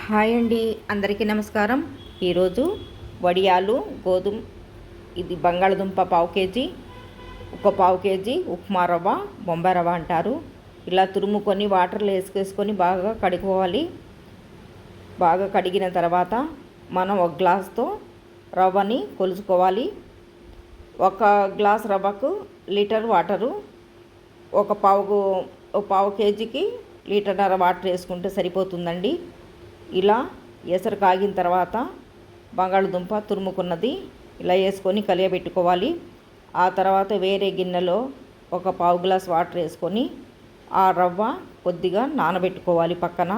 Hi అండి, అందరికీ నమస్కారం. ఈరోజు వడియాలు గోధుమ ఇది బంగాళదుంప పావు కేజీ, ఒక పావు కేజీ ఉప్మా రవ్వ, బొంబాయి రవ్వ అంటారు. ఇలా తురుముకొని వాటర్లో వేసుకొని బాగా కడుక్కోవాలి. బాగా కడిగిన తర్వాత మనం ఒక గ్లాస్తో రవ్వని కొలుచుకోవాలి. ఒక గ్లాస్ రవ్వకు లీటర్ వాటరు, ఒక పావు కేజీకి లీటర్న్నర వాటర్ వేసుకుంటే సరిపోతుందండి. ఇలా ఎసరు కాగిన తర్వాత బంగాళదుంప తురుముకున్నది ఇలా వేసుకొని కలియబెట్టుకోవాలి. ఆ తర్వాత వేరే గిన్నెలో ఒక పావు గ్లాస్ వాటర్ వేసుకొని ఆ రవ్వ కొద్దిగా నానబెట్టుకోవాలి పక్కన.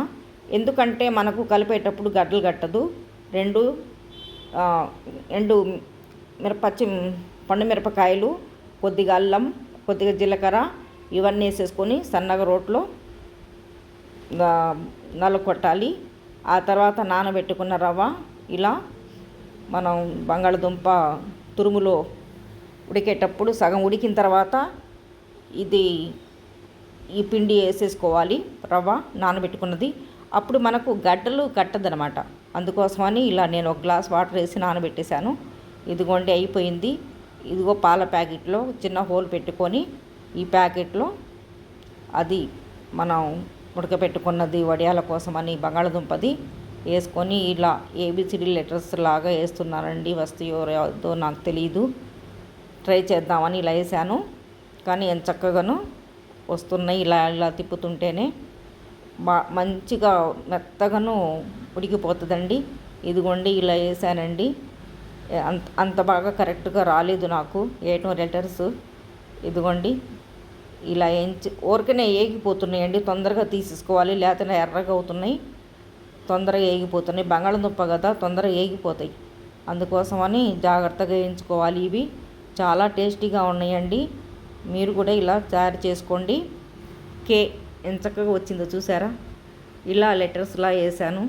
ఎందుకంటే మనకు కలిపేటప్పుడు గడ్డలు కట్టదు. రెండు ఎండు పండు మిరపకాయలు, కొద్దిగా అల్లం, కొద్దిగా జీలకర్ర ఇవన్నీ వేసేసుకొని సన్నగా రోట్లో నలుకొట్టాలి. ఆ తర్వాత నానబెట్టుకున్న రవ్వ ఇలా మనం బంగాళదుంప తురుములో ఉడికేటప్పుడు సగం ఉడికిన తర్వాత ఈ పిండి వేసేసుకోవాలి. రవ్వ నానబెట్టుకున్నది అప్పుడు మనకు గడ్డలు కట్టదనమాట. అందుకోసమని ఇలా నేను ఒక గ్లాస్ వాటర్ వేసి నానబెట్టేశాను. ఇదిగోండి అయిపోయింది. ఇదిగో పాల ప్యాకెట్లో చిన్న హోల్ పెట్టుకొని ఈ ప్యాకెట్లో అది మనం ఉడకపెట్టుకున్నది వడియాల కోసమని బంగాళదుంపది వేసుకొని ఇలా ఏబిసిడి లెటర్స్ లాగా వేస్తున్నానండి. వస్తాయో రాదో నాకు తెలియదు. ట్రై చేద్దామని ఇలా వేసాను. కానీ ఎంత చక్కగాను వస్తున్నాయి. ఇలా తిప్పుతుంటేనే మంచిగా మెత్తగాను ఉడికిపోతుందండి. ఇదిగోండి ఇలా వేసానండి. అంత బాగా కరెక్ట్గా రాలేదు నాకు 8 లెటర్స్. ఇదిగోండి ఇలా ఊరికనే ఏగిపోతున్నాయండి. తొందరగా తీసేసుకోవాలి, లేకపోతే ఎర్రగా అవుతున్నాయి, తొందరగా ఏగిపోతున్నాయి. బంగాళదుంప కదా తొందరగా ఏగిపోతాయి. అందుకోసమని జాగ్రత్తగా వేయించుకోవాలి. ఇవి చాలా టేస్టీగా ఉన్నాయండి. మీరు కూడా ఇలా తయారు చేసుకోండి. ఎంత చక్కగా వచ్చిందో చూసారా? ఇలా లెటర్స్లా వేసాను.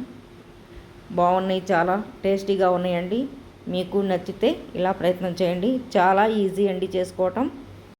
బాగున్నాయి, చాలా టేస్టీగా ఉన్నాయండి. మీకు నచ్చితే ఇలా ప్రయత్నం చేయండి. చాలా ఈజీ అండి చేసుకోవటం.